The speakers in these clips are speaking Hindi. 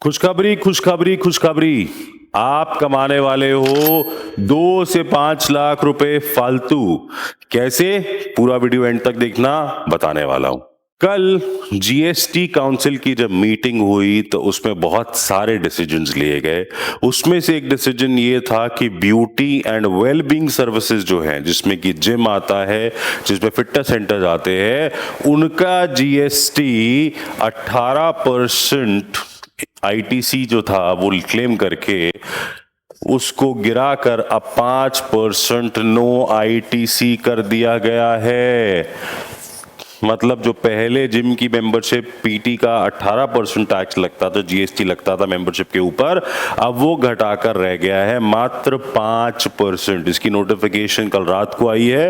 खुशखबरी खुशखबरी खुशखबरी, आप कमाने वाले हो 2 से 5 लाख रुपए फालतू। कैसे? पूरा वीडियो एंड तक देखना, बताने वाला हूं। कल जीएसटी काउंसिल की जब मीटिंग हुई तो उसमें बहुत सारे डिसीजंस लिए गए। उसमें से एक डिसीजन ये था कि ब्यूटी एंड वेलबींग सर्विसेज जो है, जिसमें कि जिम आता है, जिसमें फिटनेस सेंटर्स आते हैं, उनका जीएसटी 18% आईटीसी जो था वो क्लेम करके उसको गिराकर अब 5% नो आईटीसी कर दिया गया है। मतलब जो पहले जिम की मेंबरशिप पीटी का 18% टैक्स लगता था, जीएसटी लगता था मेंबरशिप के ऊपर, अब वो घटाकर रह गया है मात्र 5%। इसकी नोटिफिकेशन कल रात को आई है।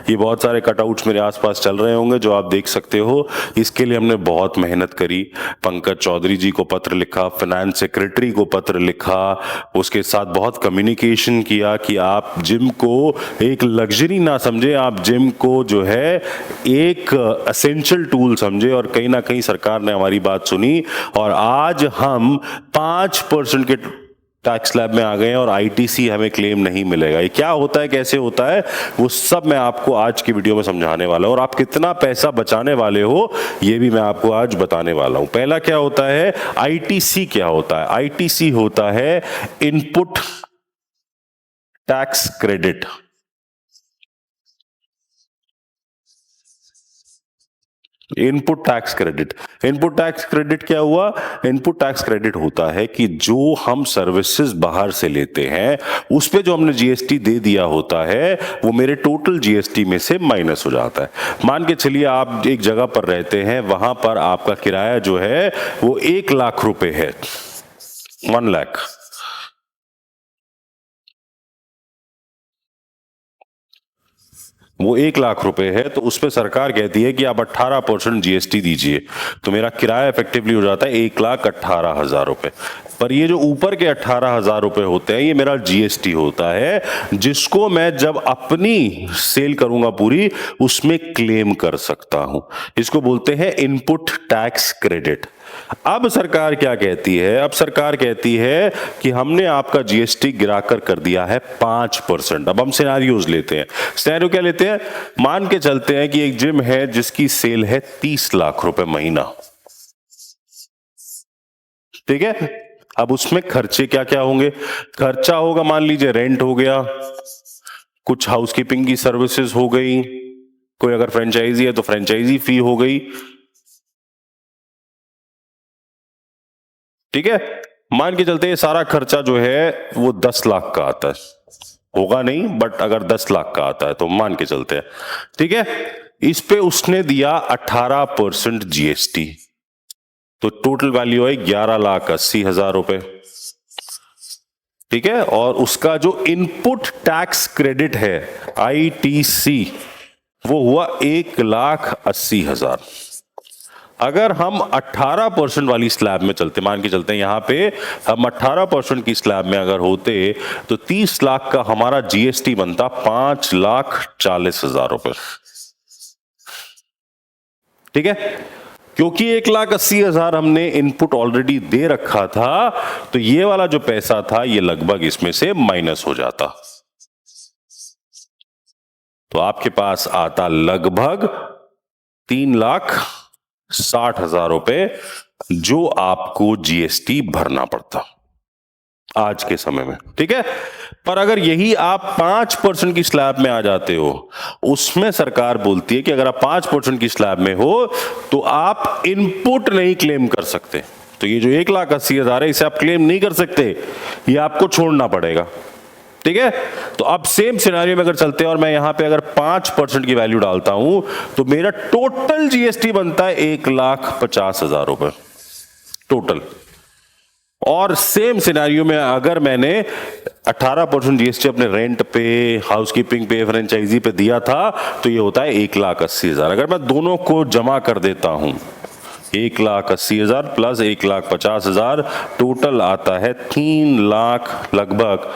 ये बहुत सारे कटआउट्स मेरे आसपास चल रहे होंगे जो आप देख सकते हो। इसके लिए हमने बहुत मेहनत करी। पंकज चौधरी जी को पत्र लिखा, फाइनेंस सेक्रेटरी को पत्र लिखा, उसके साथ बहुत कम्युनिकेशन किया कि आप जिम को एक लग्जरी ना समझे, आप जिम को जो है एक एसेंशियल टूल समझे। और कहीं ना कहीं सरकार ने हमारी बात सुनी और आज हम 5% के टैक्स स्लैब में आ गए हैं और आईटीसी हमें क्लेम नहीं मिलेगा। ये क्या होता है, कैसे होता है, वो सब मैं आपको आज की वीडियो में समझाने वाला हूं। और आप कितना पैसा बचाने वाले हो ये भी मैं आपको आज बताने वाला हूं। पहला क्या होता है, आईटीसी क्या होता है? आईटीसी होता है input tax credit. Input tax credit, input tax credit क्या हुआ? इनपुट टैक्स क्रेडिट होता है कि जो हम सर्विसेज बाहर से लेते हैं उस पे जो हमने जीएसटी दे दिया होता है वो मेरे टोटल जीएसटी में से माइनस हो जाता है। मान के चलिए आप एक जगह पर रहते हैं, वहां पर आपका किराया जो है वो 1 लाख रुपए है, 1 लाख। वो 1 लाख रुपए है, तो उस पर सरकार कहती है कि आप 18% जीएसटी दीजिए, तो मेरा किराया इफेक्टिवली हो जाता है 1,18,000 रुपए। पर ये जो ऊपर के 18,000 रुपए होते हैं ये मेरा जीएसटी होता है, जिसको मैं जब अपनी सेल करूंगा पूरी उसमें क्लेम कर सकता हूं। इसको बोलते हैं इनपुट टैक्स क्रेडिट। अब सरकार क्या कहती है? अब सरकार कहती है कि हमने आपका जीएसटी गिराकर कर दिया है 5%। अब हम सिनेरियोज लेते हैं। सिनेरियो क्या लेते हैं? मान के चलते हैं कि एक जिम है जिसकी सेल है 30 लाख रुपए महीना, ठीक है। अब उसमें खर्चे क्या क्या होंगे? खर्चा होगा, मान लीजिए रेंट हो गया, कुछ हाउसकीपिंग की सर्विसेज हो गई, कोई अगर फ्रेंचाइजी है तो फ्रेंचाइजी फी हो गई, ठीक है। मान के चलते हैं सारा खर्चा जो है वो 10 लाख का आता है, होगा नहीं बट अगर 10 लाख का आता है तो मान के चलते हैं, ठीक है। इस पे उसने दिया 18% जीएसटी, तो टोटल वैल्यू है 11,80,000 रुपए, ठीक है। और उसका जो इनपुट टैक्स क्रेडिट है आईटीसी वो हुआ 1,80,000। अगर हम 18% वाली स्लैब में चलते, मान के चलते हैं यहां पे हम 18% की स्लैब में अगर होते तो 30 लाख का हमारा जीएसटी बनता 5,40,000 रुपए, ठीक है। क्योंकि 1,80,000 हमने इनपुट ऑलरेडी दे रखा था तो ये वाला जो पैसा था ये लगभग इसमें से माइनस हो जाता, तो आपके पास आता लगभग 3,60,000 रुपए जो आपको जीएसटी भरना पड़ता आज के समय में, ठीक है। पर अगर यही आप 5% की स्लैब में आ जाते हो, उसमें सरकार बोलती है कि अगर आप 5% की स्लैब में हो तो आप इनपुट नहीं क्लेम कर सकते। तो ये जो 1,80,000 है इसे आप क्लेम नहीं कर सकते, ये आपको छोड़ना पड़ेगा, ठीक है। तो अब सेम सिनेरियो में अगर चलते हैं और मैं यहां पे अगर 5% की वैल्यू डालता हूं तो मेरा टोटल जीएसटी बनता है 1,50,000 रुपए टोटल। और सेम सिनेरियो में अगर मैंने 18% जीएसटी अपने रेंट पे, हाउसकीपिंग पे, फ्रेंचाइजी पे दिया था तो ये होता है 1,80,000। अगर मैं दोनों को जमा कर देता हूं 1,80,000 प्लस 1,50,000 टोटल आता है 3 लाख, लगभग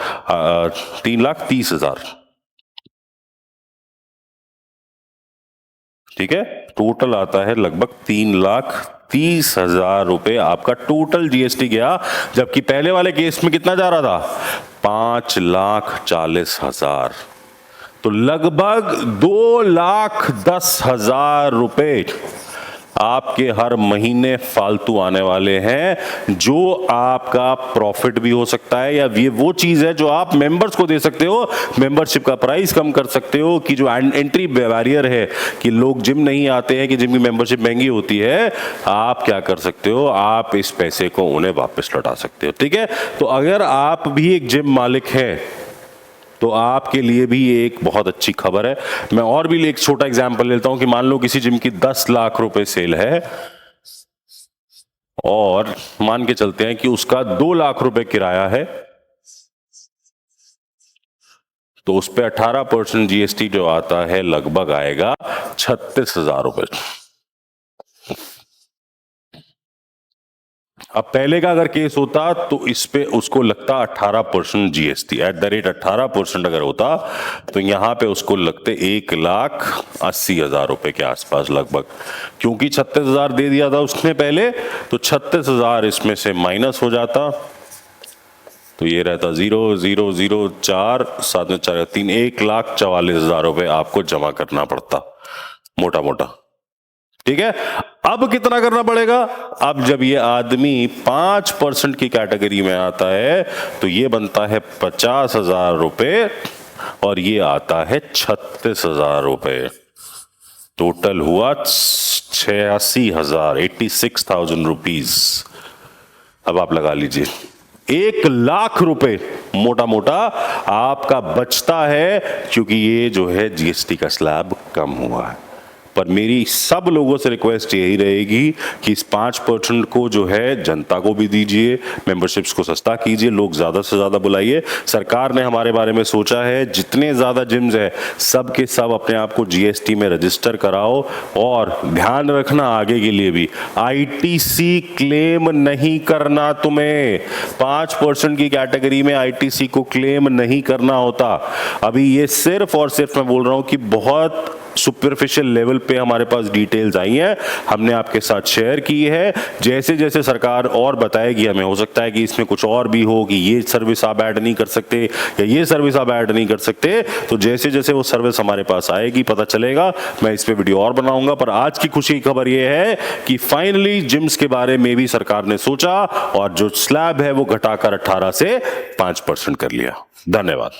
3,30,000, ठीक है, टोटल आता है लगभग 3,30,000 रुपए आपका टोटल जीएसटी गया, जबकि पहले वाले केस में कितना जा रहा था, 5,40,000। तो लगभग 2,10,000 रुपए आपके हर महीने फालतू आने वाले हैं, जो आपका प्रॉफिट भी हो सकता है, या ये वो चीज है जो आप मेंबर्स को दे सकते हो, मेंबरशिप का प्राइस कम कर सकते हो, कि जो एंट्री बैरियर है कि लोग जिम नहीं आते हैं, कि जिम की मेंबरशिप महंगी होती है, आप क्या कर सकते हो, आप इस पैसे को उन्हें वापस लौटा सकते हो। ठीक है, तो अगर आप भी एक जिम मालिक हैं तो आपके लिए भी ये एक बहुत अच्छी खबर है। मैं और भी एक छोटा एग्जांपल लेता हूं कि मान लो किसी जिम की 10 लाख रुपए सेल है और मान के चलते हैं कि उसका 2 लाख रुपए किराया है, तो उस पे 18% जीएसटी जो आता है लगभग आएगा 36,000 रुपए। अब पहले का अगर केस होता तो इस पे उसको लगता 18% जीएसटी, एट द रेट 18% अगर होता तो यहां पे उसको लगते 1,80,000 रुपए के आसपास लगभग, क्योंकि 36,000 दे दिया था उसने पहले, तो 36,000 इसमें से माइनस हो जाता, तो ये रहता 0,004 7 में 4 3, 1,44,000 रुपए आपको जमा करना पड़ता मोटा मोटा। ठीक है, अब कितना करना पड़ेगा, अब जब ये आदमी 5% की कैटेगरी में आता है तो ये बनता है 50,000 रुपए और ये आता है 36,000 रुपए, टोटल हुआ 86,000 86,000 रुपीज। अब आप लगा लीजिए 1,00,000 रुपए मोटा मोटा आपका बचता है, क्योंकि ये जो है जीएसटी का स्लैब कम हुआ है। पर मेरी सब लोगों से रिक्वेस्ट यही रहेगी कि इस 5% को जो है जनता को भी दीजिए, मेंबरशिप्स को सस्ता कीजिए, लोग ज्यादा से ज्यादा बुलाइए। सरकार ने हमारे बारे में सोचा है, जितने ज्यादा जिम्स है सब के सब अपने आप को जीएसटी में रजिस्टर कराओ, और ध्यान रखना आगे के लिए भी आईटीसी क्लेम नहीं करना, तुम्हें 5% की कैटेगरी में आईटीसी को क्लेम नहीं करना होता। अभी ये सिर्फ और सिर्फ मैं बोल रहा हूं कि बहुत सुपरफिशियल लेवल पे हमारे पास डिटेल्स आई हैं, हमने आपके साथ शेयर की है। जैसे जैसे सरकार और बताएगी, हमें हो सकता है कि इसमें कुछ और भी हो कि ये सर्विस आप ऐड नहीं कर सकते या ये सर्विस आप ऐड नहीं कर सकते, तो जैसे जैसे वो सर्विस हमारे पास आएगी पता चलेगा, मैं इस पे वीडियो और बनाऊंगा। पर आज की खुशी की खबर ये है कि फाइनली जिम्स के बारे में भी सरकार ने सोचा और जो स्लैब है वो घटाकर 18 से 5% कर लिया। धन्यवाद।